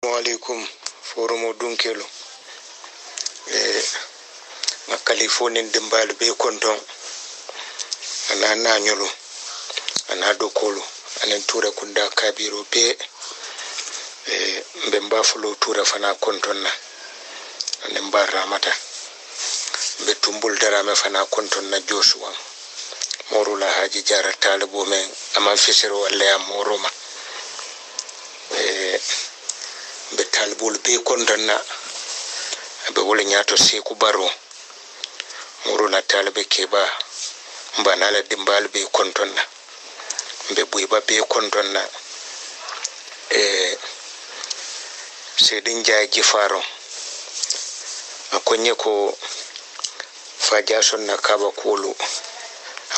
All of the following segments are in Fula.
Alaikum forumo dunkelo na California dimbal be konton ana nanyolo ana dokolo anen tura kunda kabiro be mbemba fulo tura fana konton na anen baramata be tumbul darame fana konton na Joshua morula haji jara talibo men ama fisero wala moroma be talibol be kondonna be wala nyato seku baro morula talibe keba mbanala dimbal be kondonna be buiba be kondonna sedin jaaji faro akonye ko fajason na kaba kulu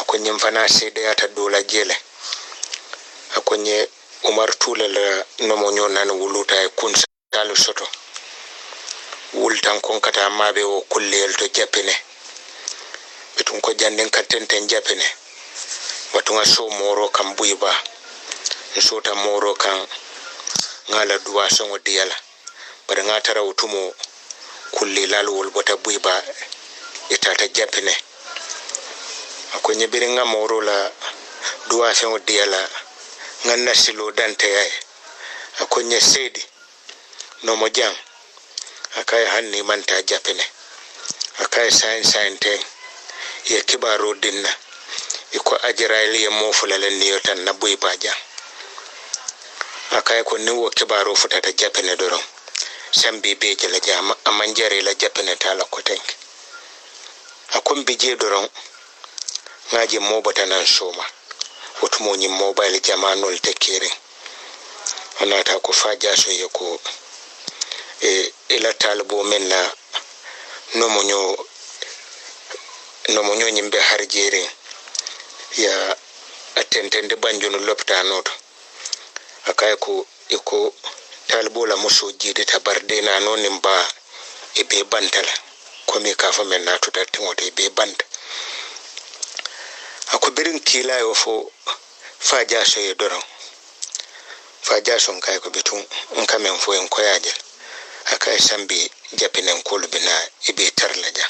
akonye mfana sede ata dola jele akonye Umar Tula la nomonyo nan wuluta kun salu soto wultan kon kata mabe o kullel to japene betun ko janden katenten japene watunga so moro kam buiba sota moro kan ngala duwa songo diala bar ngatara utumo kulli lalwol bota buiba itata japene akonye biringa moro la duwa songo diala nganna silo dante yae akonye sedi no mojang akay hanni manta japene akay sain ye kibaro dinna iko ajiraili ye mofulale niyo tan na buiba jang akay ko niwo kibaro futata japene doron sambi beje la jama amanjare la japene tala kotenke akon bije doron ngaje mobata nan soma otumo nyi mobile jamanol tekere anata ko faja so yeko ila talbo menna nomonyo nyimbe harjere ya atentende banjono loptano to akay ko iko talbo la muso jide tabarde na nonim ba be bantala komi kafa menna to tatimote be banta ako birin kila yo fo faja so ye doron faja son kay ko bitun kamen fo en koyaje akay sambi japinen kolbina ibe tarlaja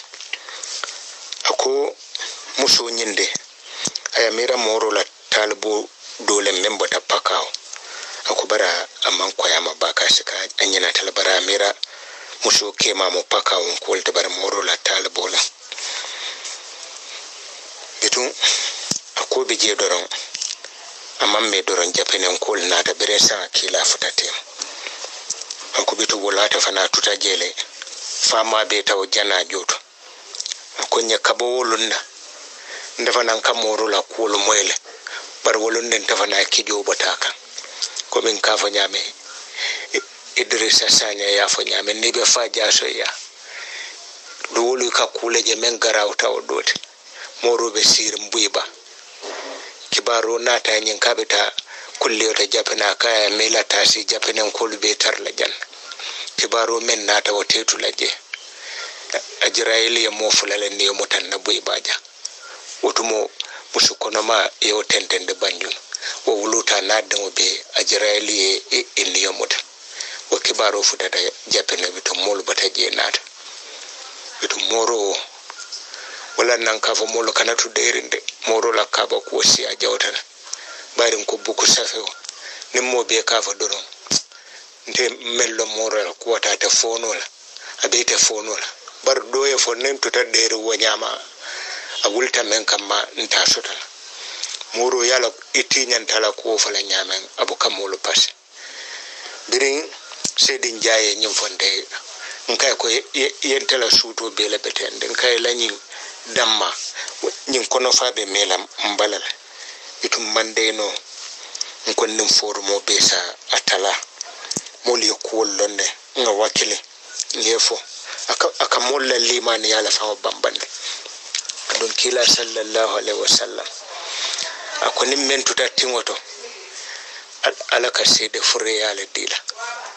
ako muso nyinde ayamira moro la talbo dole membo ta pakao ako bara amman koyama baka sika anyina talbara mira muso kema mo pakao kolta bar moro la talbo la bitun ako bije doron amman me doron japenen kol na ta beresa kila futate ako bitu wolata fana tuta jele fama be taw jana joto ako nya kabo wolunna ndafana kamoro la kol moyle bar wolunne ndafana kijo botaka ko min ka fa nyame Idrissa Sanya ya fa nyame ni be faja so ya do wolu ka kule je men garaw taw dote moro be sir mbuiba kibaro nata nyin kabita kulle ta japina kaya mela tasi japinen kolbe tarla jan kibaro men nata wotetu laje ajiraili ya mofulale ne mutan na buiba ja wotumo musukono ma yo tentende banjun wo wuluta nadde be ajiraili e niyo mutan wo kibaro futata japina bitum mol bata je nata bitum moro wala nan kafa molo kanatu derinde moro la kaba ko si a jawtana barin ko buku safewo nimmo be kafa doron nde mello moro la ko wata ta fono la abete fono la bar doye fo nen to ta dere wonyama a wulta men kamma nta sota moro yala itinyan tala ko fala nyamen abu kamolo passe birin sedin jaye nyim fonde nkay ko yentela suto be la betende nkay lañi damma nyin kono fabe mela mbalala itum mandeno nkonnim forumo besa atala moli ko lonne nga wakile yefo aka molla limani yala fa bambande don kila sallallahu alaihi wasallam akoni mentu tatimoto alaka sede fure yala dila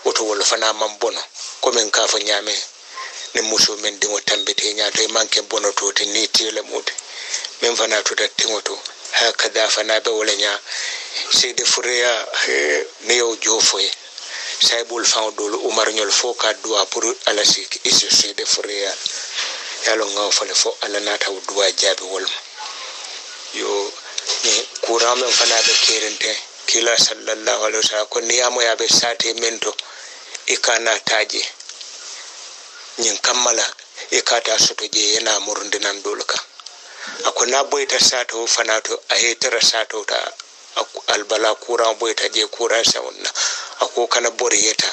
woto wol fana mambono ko men ka fa nyame ne muso men dimo tambete nyaato e manke bono to te ni tele mude men fana to tatimoto hakada fana be wala nya sede fureya ne yo jofoye saibul fa dol umar nyol fo ka duwa pour ala sik isi sede fure yalo ngaw fale fo ala nata duwa jabi wolma yo ni kurame fana be kerente kila sallallahu alaihi wasallam ko niyamo ya be sate mento ikana taje nyin kammala ikata soto je yana murundinan dolka akona boyta sato fanato ayetara sato ta albala kura boyta je kura sawna ako kana boriyeta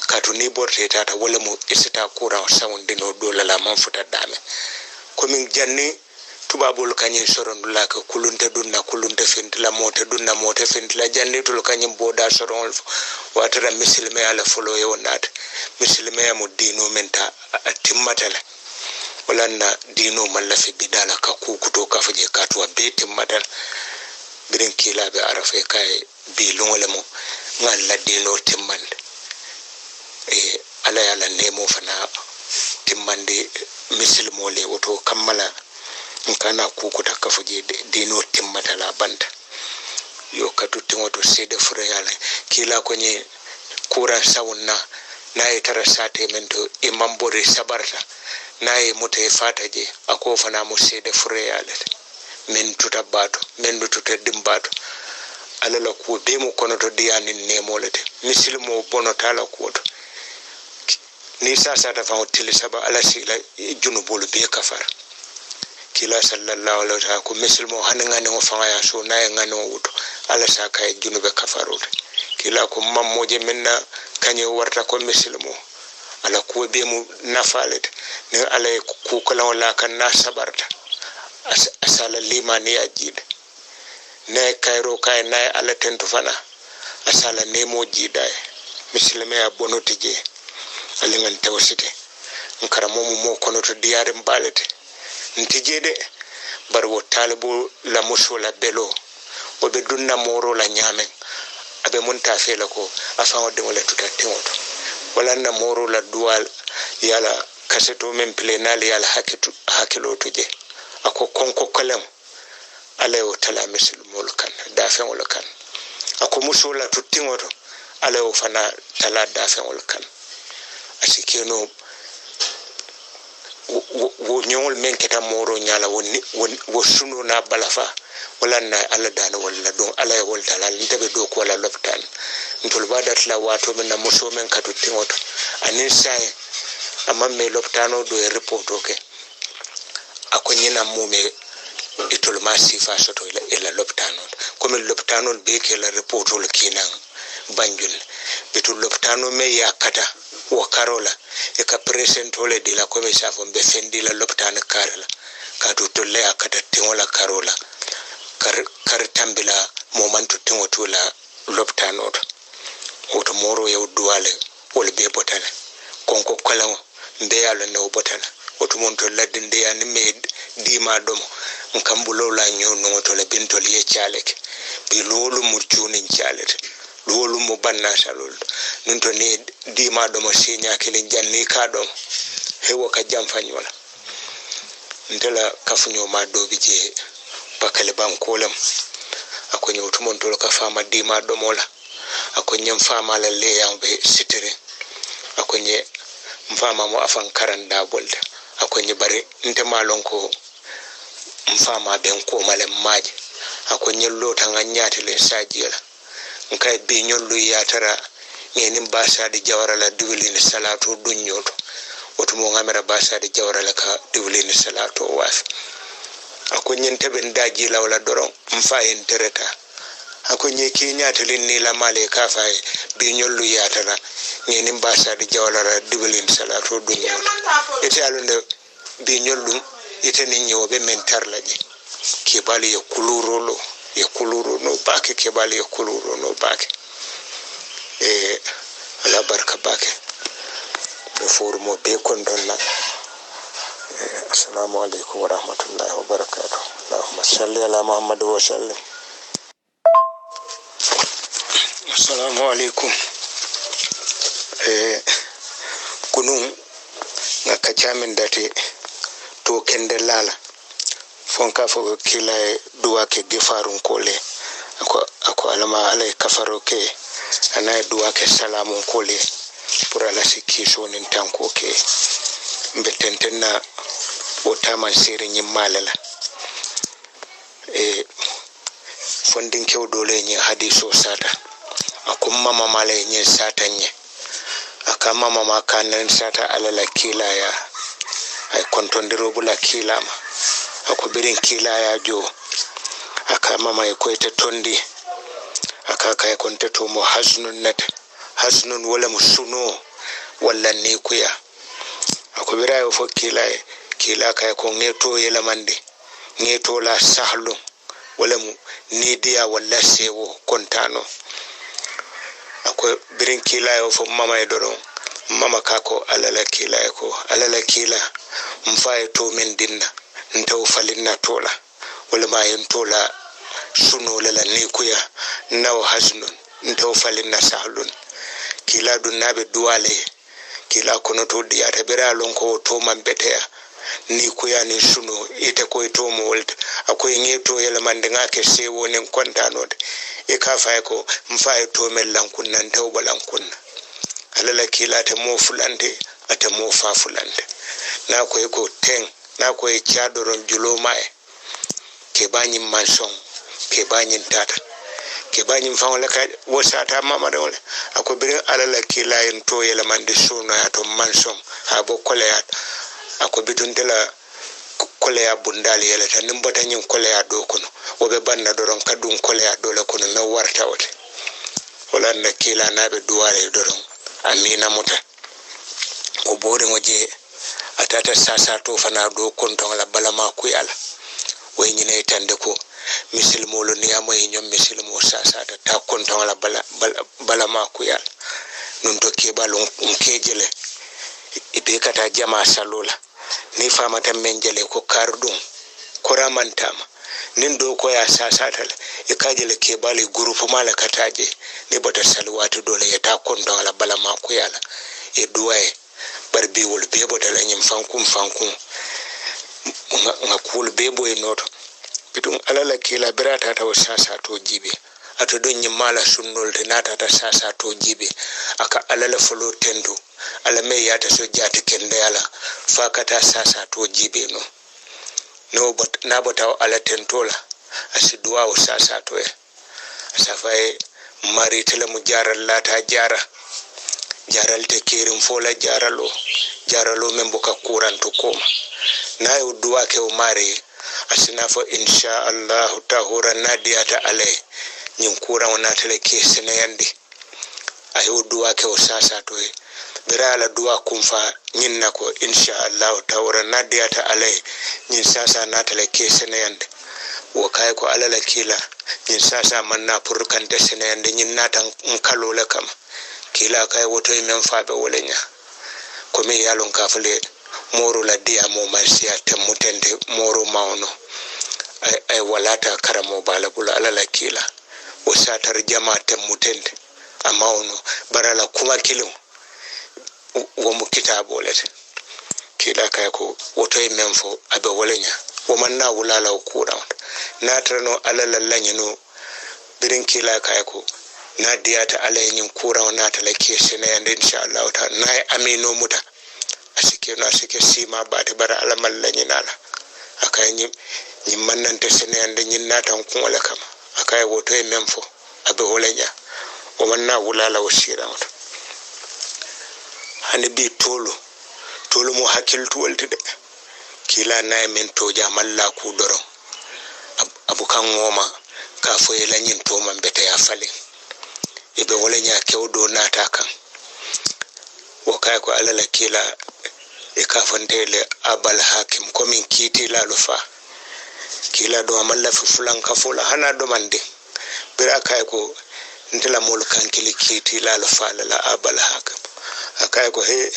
katuni borteta ta wala mo isita kura sawndino dolala man futa dame komin janni tubabul kanyi soron la ka kulunta fintila mota fintila janni tul kanyi boda soron watara misilme ala folo yonat misilme mu dino menta timmatala walanna dino mallafi bidala ka kukuto ka faje katwa be timmatal birin kila be arafe kai bi longole mo ngalla dino timmande ala yala nemo fana timmande misilmo le woto kammala kana kukuta ka faje dino timmatala banda yo katu tingoto sede fure yala kila konye kura sawunna nayi tara sate mento imam bori sabarta nayi muta fata je ako fana mo sede fure yala men tuta bato men tuta dimbato alala ko be mo kono to diyani nemolete misilmo bonotala ko to ni sasa ta fa hotel saba ala sila junubul be kafara kila sallallahu alaihi wasallam ko misilmo hanngane mo fanga ya so nayi ngano wuto ala saka junube kafarote kila ko mammoje minna kanye warta ko misilmo ala ko be mu nafalet ne ala ku kala wala kan na sabarta asala limani ajide ne kayro kay nay ala tentu fana asala nemo jidai misilme ya bonotije ali ngan tawsite nkara mo kono to diare mbalete ntijede barwo talibu la musola belo o be dunna moro la nyame abe munta fela ko afa wadde wala tuta tewoto wala na moro la dual yala kaseto men plenal yala hakilo tuje ako konko kalam alayo tala misil mulkan dafen wala kan ako musola tuttingoto alayo fana tala dafen wala kan asikeno wo nyol men keta moro nyala wo sunu na balafa wala na ala dana wala don ala wal dala litabe do ko wala loptan ntol badat la wato men na muso men katu tingoto anin sai amma me loptano do e report oke akonyina mume itol masifa soto ila loptano comme loptano be ke la report ol kinan banjul bitul loptano me yakata wa karola e ka present ole de la commission fo be fendi la loptano karala ka to tolle akata tingola karola kar tambila momentu tingoto la loptano oto moro yew duwale wol be botana konko kala be yalo ne botana oto monto ladde ya ni me dima domo nkambulo la nyono to le bintol ye chalek bi lolu murtuni chalete lolu mo banna salol nun to ne dima domo sinya kele janni ka dom hewo ka jamfanyola ndela kafunyo ma dobi je bakale bankolam akonyo otumon to ka fama dima domola akonyem fama la le yambe sitere akonye mfama mo afan karanda bolda akonye bare nte malon ko mfama ben ko male maji akonye lota nganyati le sajila nkai binyon lu yatara ngeni basa di jawara la diwlini salatu dunyoto otumo ngamera basa di jawara la ka diwlini salatu wafi akonye nteben daji la wala doron mfa intereta akonye kinyatili ni la male kafai binyon lu yatara ngeni basa di jawara la diwlini salatu dunyoto ite alunde binyon lu ite ni nyobe mentar laje kibali ya kuluro no bake kibali ya kuluro no bake ala barka bake do forumo be kondonna assalamu alaikum wa rahmatullahi wa barakatuh allahumma salli ala muhammad wa sallim assalamu alaikum kunun ngaka chamin date to kende lala fonka fo kila duwa ke gefarun kole ako alama alay kafaro ke ana duwa ke salamun kole pour ala sikki so nin tanko ke mbetentenna o taman siri nyimmalala fondin kew dole nyi hadiso sata akumma mamale nyi sata nyi akama mama kanen sata alala kila ya ay kontondiro bula kila ma akubirin kila ya jo akama mai koyte tondi akaka e konte to mo hasnun net hasnun wala musuno wala ni kuya akubira yo fo kila kay ko ngeto yela mande ngeto la sahlu wala mu nidiya wala sewo kontano ako birin kila yo fo mama e doron mama kako alala kila e ko alala kila mfaye to men dinna ntaw falinna tola wala ma yen tola suno lala ni kuya naw hasnun ntaw falinna sahlun kila dun nabe duwale kila kono to diya tabira lon ko to man beteya ni kuya ni suno ite ko to mo wolta akoy ngeto yela mande ngake sewo nen kontanode e ka fay ko mfaye to men lankun nan taw balankun alala kila ta mo fulante ata mo fa fulante na ko e ko ten na ko e chadoron julo mae ke banyi manson ke banyi tata ke banyi fawla ka wosata mama dole ako birin alala kila en to yela mande suno ya to manson ha bo koleyat ako bitun tela koleya bundali yela tan mbota nyin koleya do kono wobe banna doron kadun koleya dole kono na warta wote wala na kila nabe duwale doron amina muta o bore ngoje atata sasa to fana do konton la balama ku yala way nyine tande ko misilmo lo ni amoy nyom misilmo sasa ta konton la balama ku yala non to ke balon kejele ibe kata jama salola ni famata menjele ko kardum koramantama nin do ko ya sasa tal e kajele ke bali groupe mala kataje ni bota salwatu dole ya ta konton la balama ku yala e duwaye barbi wol bebo dala nyim fankum nga kul bebo e noto bitun alala kila birata ta sasa to jibe ato don nyim mala sunnol de nata ta sasa to jibe aka alala folo tendo ala me yata so jati kende ala fakata sasa to jibe no bot na bota ala tentola asidwa o sasa to e asafaye mari tele mu jaral lata jaral te kirim fola jaralo membo ka kuranto koma na yo duwa ke o mari asina fo insha Allah tahura nadiyata ale nyin kuran wana tele ke sene yandi ayo duwa ke o sasa to e bira ala duwa kumfa nyin nako insha Allah tahura nadiyata ale nyin sasa na tele ke sene yandi wo kay ko alala kila nyin sasa manna purkan de sene yandi nyin natan kalola kama kila kay woto men faabe wolenya ko mi yalon kafule moro la dia mo marsia temutende moro mauno ay walata karamo balabula alala kila o satar jama temutende amauno barala kuma kilo wo mu kitabo lete kila kay ko woto men fo abe wolenya wo manna wulala ko rawd natrano alala lanyino birin kila kay ko na diyata alaynin kura na talake shi na yanda insha Allah ta na amino muta asike na asike sima ba ta bara alamal lanyi nala akai yin mannan ta shi na yanda yin na tan kun wala kama akai woto memfo abe holanya o manna wulala wasira muta hani bi tolo mo hakiltu waltide kila na men to jamalla ku doro abukan ngoma ka fo yelanyin to man beta ya fale ibe wolenya kewdo nata kan wo kay ko alala kila e kafantele abal hakim komin kiti la lufa kila do amalla fi fulan kafula hana do mande bira kay ko ntela mol kan kiti la lufa la abal hakim akay ko he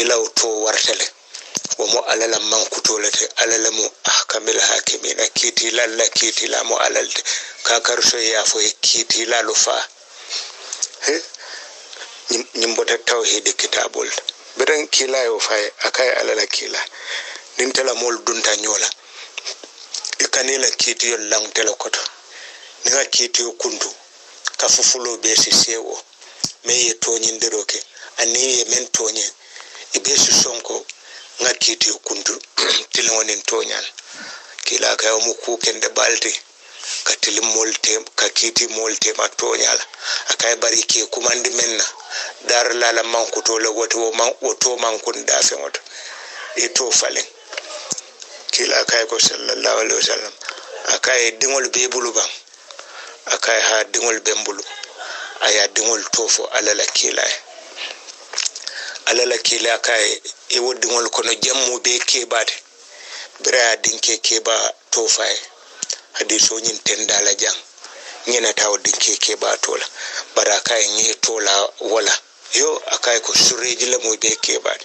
ila to wartele wo mo alala man kutolete alala mo ahkamil hakimina kiti la mo alalte ka karso ya fo kiti la lufa nyimbota tawhid kitabul biran kila yo fay akay alala kila nin tela mol dunta nyola ikanila kiti yo lang tela koto ninga kiti yo kundu ka fufulo be si sewo me ye toñindiro ke ani ye men toñe e be si sonko ngakiti kundu tilwonin toñal kila ka mu ku kende balti ka tilim molte ka kiti molte ma toñal akay bari ke kumandi menna dar la la mankuto le woto mankun da fe woto e to falen kila kay ko sallallahu alaihi wasallam akay dingol be bulu bang akay ha dingol bembulu aya dingol tofo alala kila kay e woddingol kono jammu be kebade bra dinke keba tofay hadiso nyin tendala jang nyena taw dinke keba tola baraka nyi tola wala yo akay ko sureji la mo be kebade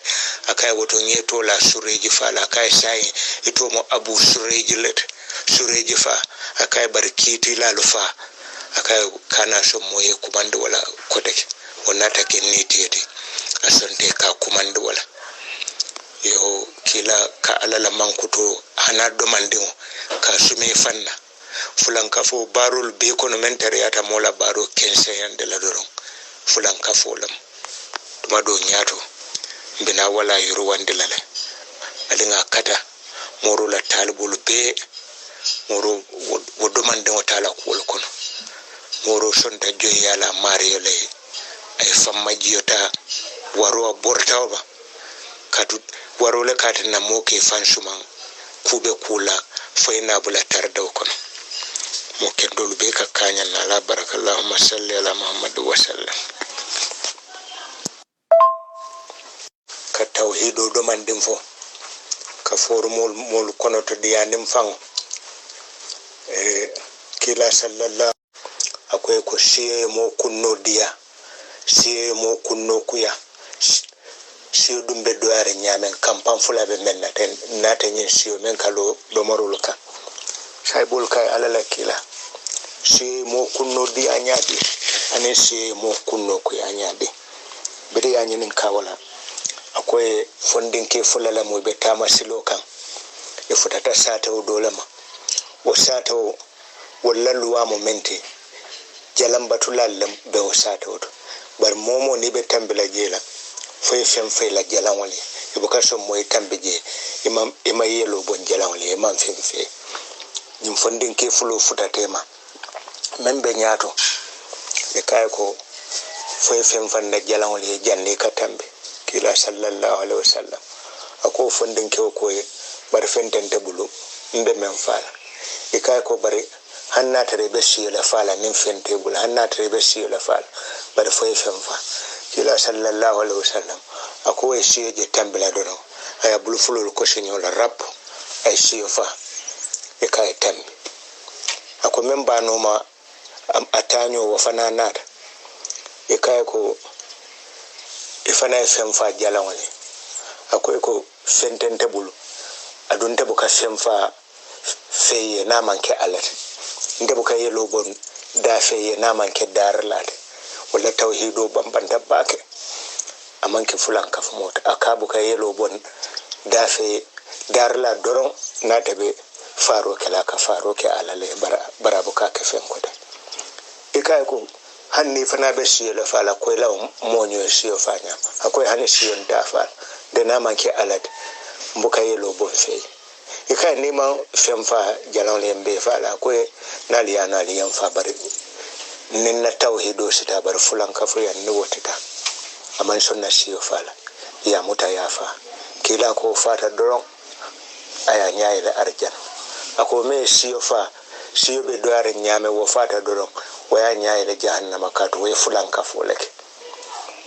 akay woto nyi tola sureji fala akay sai ito mo abu sureji let sureji fa akay barkiti la lo fa akay kana so moye kumande wala kodeke wonata ken nitete asante ka kumande wala yo kila ka alala mankuto hana do mandingo ka sume fanna fulankafo barul be kono mentare ata mola baro 15 yande la doron fulankafo lam tuma do nyato bina wala yuru wandilale alinga kata moro la talibul be moro wodo mandingo tala ko kono moro sonta joyala mariyo lay ay famma jiyota waro bortawba katu waro le katina moke fansuma kube kula fayna bula tardaw kono mo kendol be ka kanya na la barakallahu salli ala muhammad wa sallam ka tawhido do mandim fo ka formol mol kono to diyanim fango kila sallallahu akwai ko siye mo kunno diya siye mo kunno kuya siyo dumbe doare nyamen kampan fulabe men naten nyin siyo men kalo do marul ka saybul kay alala kila siye mo kunno diya nyabi ane siye mo kunno kuya nyabi bidi anyin kawala akwai fondin ke fulala mo be tama silo kan e futata sata o dolama o sata o wallalluwa momenti jalam batulallam be o sata o bar momo ni be tambila jela foy fem fay la jalan wali e buka so moy tambije imam yelo bon jalan wali imam fem fe nim fondin ke fulo futatema membe nyaato e kay ko foy fem fan na jalan wali janni ka tambe kila sallallahu alaihi wasallam ako fondin ke ko e bar fentente bulu mbe men fala e kay ko bari hanna tare be la fala nin fente bulu hanna tare be la fala bar foy fem fa kila sallallahu alaihi wasallam ako e siye tambila dono aya bulu fulul ko senyo la rap ay siyo fa e kay tambi ako memba no ma atanyo wa fana nata e kay ko e fana fem fa jalan wali ako ko fentente bulu adun te buka fem fa feye na manke alat nde buka yelo bon da feye na manke dar lade wala tawhido bambanta bake amanke fulan kaf mota akabu ka yelo bon dafe darla doron na tabe faro kala ka faro ke alale barabu ka ka fen koda ikay ko hanni fana be siyo fala ko law monyo siyo fanya akoy hanni siyo dafa de na manke alad mbuka yelo bon fe ikay ni ma fem fa jalon lembe fala ko naliya yam fa bari ninna tawhido sita bar fulan kafu ya ni wotita aman sunna siyo fala ya muta yafa kila ko fata doron aya nyaay la arjan ako me siyo fa siyo be doare nyame wo fata doron waya nyaay la jahannama katu we fulan kafu leke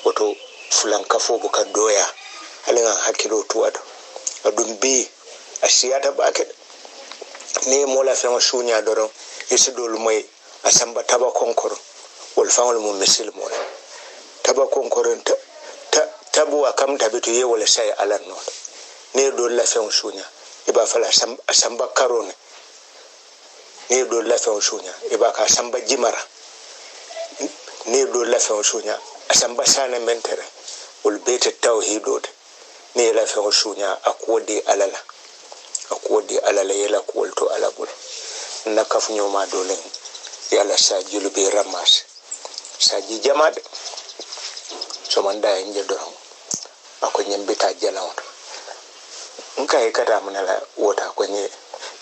woto fulan kafu buka doya halinga hakilo tuwado adum bi asiyata baket ni mola fema sunya doron isidol moy asamba taba konkoro wol fangol mo misil mo taba konkoro tabu akam tabitu ye wala say alan no ne do la fen sunya iba fala asamba karone ne do la fen sunya iba ka samba jimara ne do la fen sunya asamba sana mentere wol bete tawhido ne la fen sunya akwodi alala yela kwolto alabul nakafu nyoma dolen yala sa julube ramas saji jamade so manda nje doron ako nyembita jalaw nka kata munala wota ko ni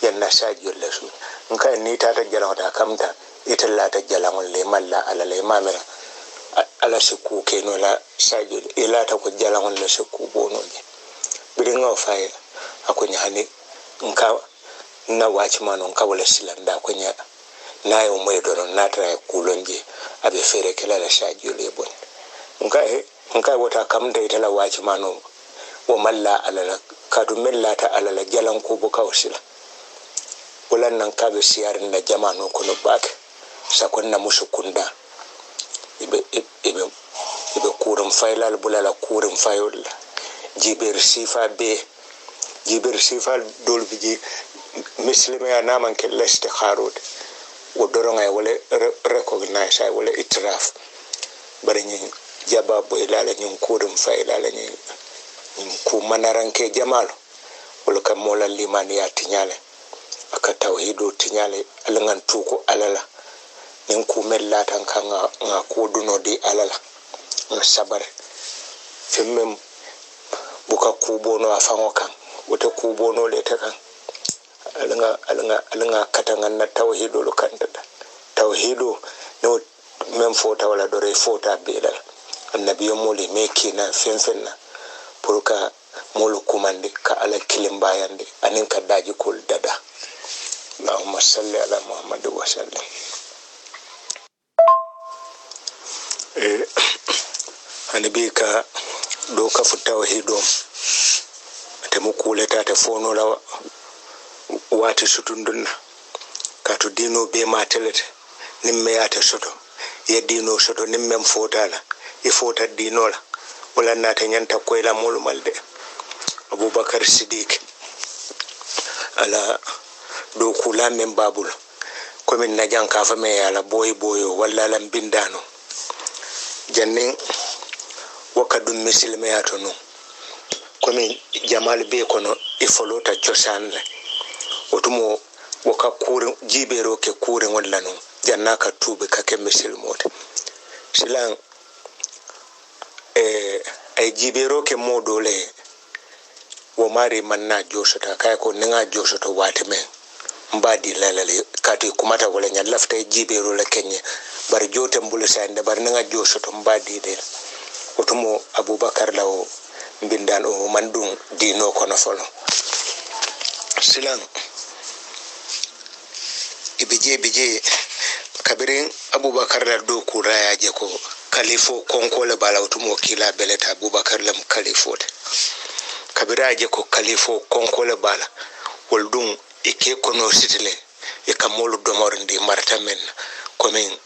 yanna saji yolle su nka ni tata jalaw ta kamta italla ta jalaw le malla ala le mamira ala siku ke no la saji ila ta ko jalaw le siku bonoje biringa faye ako nyani nka na watchman on ka wala silanda ko nya na yo moy doron na tra kulonje abe fere kala la saji le bon nka wota kamta itala watchman on wo malla ala kadu mellata alala jalan ko bo kawsila wulan nan kabe siyarin na jama'ano kono bak sakon na musu kunda ibe kurum failal bulala kurum fayol jiber sifa dol biji muslimi ya naman ke leste kharod wo doronga wala recognize ay wala itraf bari ñi jaba bo ilala ñi kurum failala ñi ku manaranke jamalo wala kam mola limani ya tinyale aka tawhido tinyale alangan tuko alala nin ku mellata kan nga ko duno di alala na sabare femmem buka kubono afango kan wata kubono le ta kan alanga katangan na tawhido lo kan tawhido no mem fota wala dore fota bedal annabiyo mole meki na fenfenna pour ka molu kumande ka ala kilimbayande anin ka daji kol dada Allahumma salli ala Muhammad wa sallam anabi ka do ka fu tawhidum te mu kuleta te fono la wati sutundunna ka to dino be matelete nimme yata soto ye dino soto nimme fotala e fota dino la wala nata nyanta koyla molu malde Abubakar Siddiq ala do kula men babul komin na janka fa me ala boyo walla lam bindano jannin wakadum misilme yato no komin jamal be kono e folota ciosan otumo waka kurin jibero ke kurin walla no janna ka tube ka ke misilmote silan ay jibero ke modole wo mari manna josota kay ko ninga josoto wate men mbadi lalale kati kumata wala nya lafta jibero la kenye bar jote mbule sande bar ninga josoto mbadi de otumo Abubakar lawo bindan o mandum dino kono folo silan ibije kabirin Abubakar la do kuraya je ko kalifo konkole bala otumo kila beleta Abubakar lam kalifote kabiraje ko kalifo konkole bala woldum ike kono sitile e kamolu domor ndi marta men komin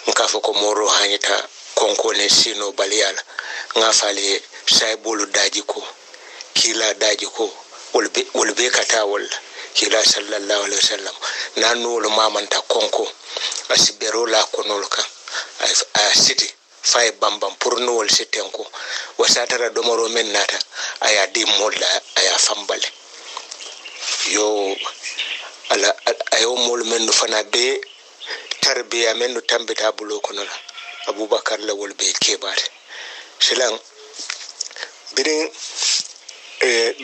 ngafo ko moro hanyita konkole sino baliyala ngafale saybolu daji ko kila daji ko wolbe kata walla kila sallallahu alaihi wasallam nanul mamanta konko asibero la konol ka a siti fay bambam pour nowol sitenko wasatara domoro men nata aya di molla aya fambale yo ala ayo mol men fana be tarbiya men tambita bulo kono Abubakar la wol be kebare silan birin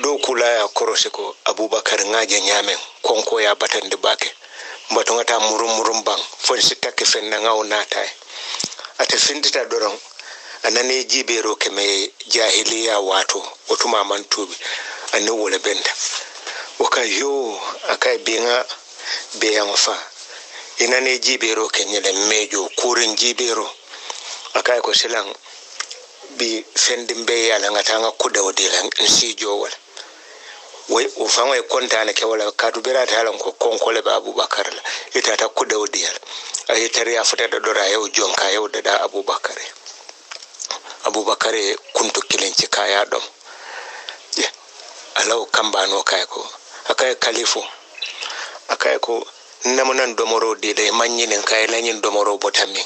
do kula ya korose ko Abubakar ngaje nyamen konko ya batande bake mbato ngata murum bang fon sitake fenna ngaw nata ate findita doron anane jibero keme jahiliya wato otuma mantubi ane wole benda waka yo akai benga beyan fa inane jibero kenyele mejo kurin jibero akai ko silan bi fendimbe yala ngatanga kudawdela nsi jowal way o fanga kontane ke wala kadu berata halan ko konkole ba Abubakar la itata kudawdela ay tariya fata da dora yau jonka yau da Abubakar kuntu kilinci kaya dom alau kambano kai ko akai kalifo akai ko namunan domoro de dai manyinin kai lanyin domoro botamin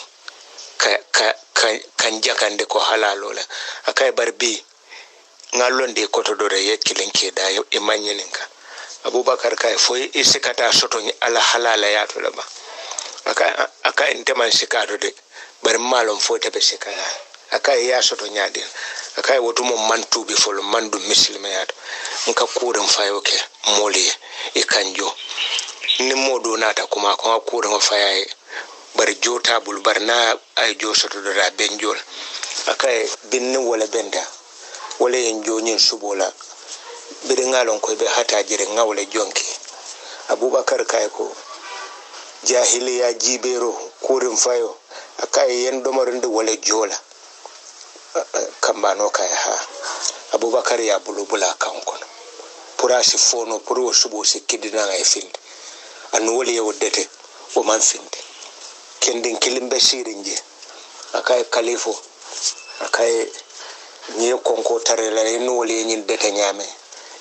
kan jakande ko halalo la akai barbi ngalonde ko to dora yekilinke da e manyinin ka Abubakar kai foi isikata soto ala halala ya to ba aka inteman sikado de bar malon fote be sekala akai ya soto nyaadin akai wotumo mantu bi folo mandu muslima yato nka kuren fayoke moli e kanjo ni modo nata kuma ko kuren fayaye bar jota bul barna ay jo soto do da benjol akai binni wala benda wala en jonyin subola biri ngalon ko be hata jire ngawle jonki abubakar kay ko jahiliya jibero kurin fayo akai yen domarinde wala jola kambano kay ha abubakar ya bulubula kankon purasi fono puro subo sikidina ngay finde anu wala yewdete o man finde kendin kilimbe sirinje akai kalifo akai ni konko tarela enu wala nyin dete nyame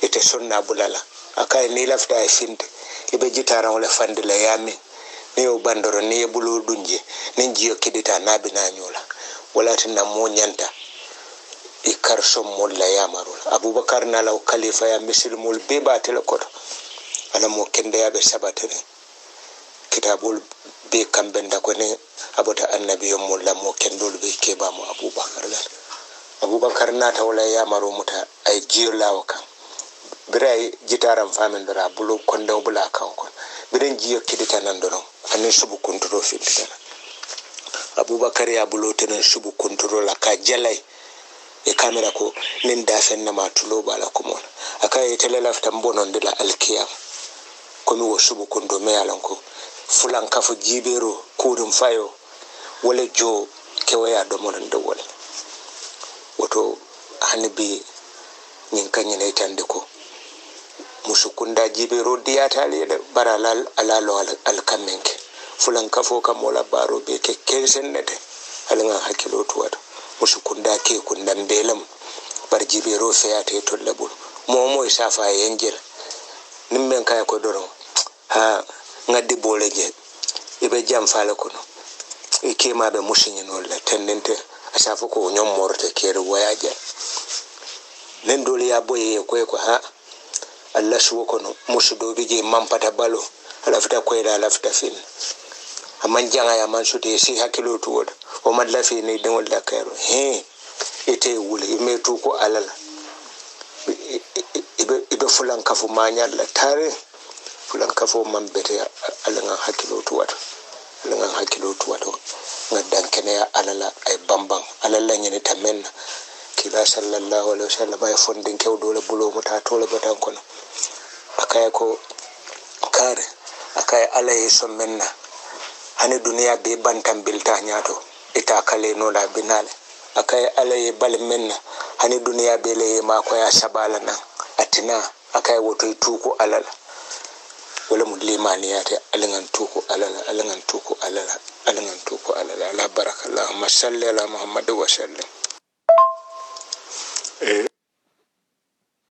ite sunna bulala akai ni lafta ay finde ibe jitara wala fandila yami ni o bandoro ni bulu dunje ni jiyo kidita nabi na nyola wala tinna mo nyanta ikarso molla yamarul abubakar na law khalifa ya muslimul be batel ko ala mo kende ya be sabatene kitabul be kambenda ko ne abota annabi yo molla mo kendol be keba mo abubakar na tawla yamaru muta ay jiyo lawka biray jitaram famen dara bulu konde bula kankon biren jiyo kidita nan doron anin subu kontro fitana abubakar ya bulu tenen subu kontro la ka jalay e kamera ko nin dafen na matulo bala ko akai tele lafta mbonon de la alkiyam ko mi wo subu kondo me yalan ko fulan kafu jibero kurum fayo wala jo kewaya do mon de wala woto hanibi nin kanyene tande ko musukunda jibero diyata le baralal alalo alkamenke fulan kafo kam wala baro be ke kensen nede alanga hakilo tuwata musukunda ke kundan belam bar jibero feyate to labul momo isafa yengel nimmen kay ko doron ha ngaddi boleje ibe jam fala kono e kema be musinyi non la tendente asafa ko nyom morte kere wayaje nen dole ya boye ko ha Allah suwo kono musudo bije mampata balo alafita koyda alafita fin amman janga ya man sude si hakilo tuwoda o man lafi ne den wala kayro ite wule imetu ko alala ibe fulan kafu manyal la tare fulan kafu man bete alangan hakilo tuwada ngadan kene ya alala ay bambang alala nyene tamen kila sallallahu alaihi wasallam ay fondin kewdo le bulo mata tole batan kono akai ko kare akai alay so menna hani duniya be bantam bilta nyato ita kale no la binale akai alay bal menna hani duniya be le ma ko ya sabala nan atina akai woto tuku alala wala muslimaniyate alangan tuku alala ala barakallahu salli ala muhammad wa sallam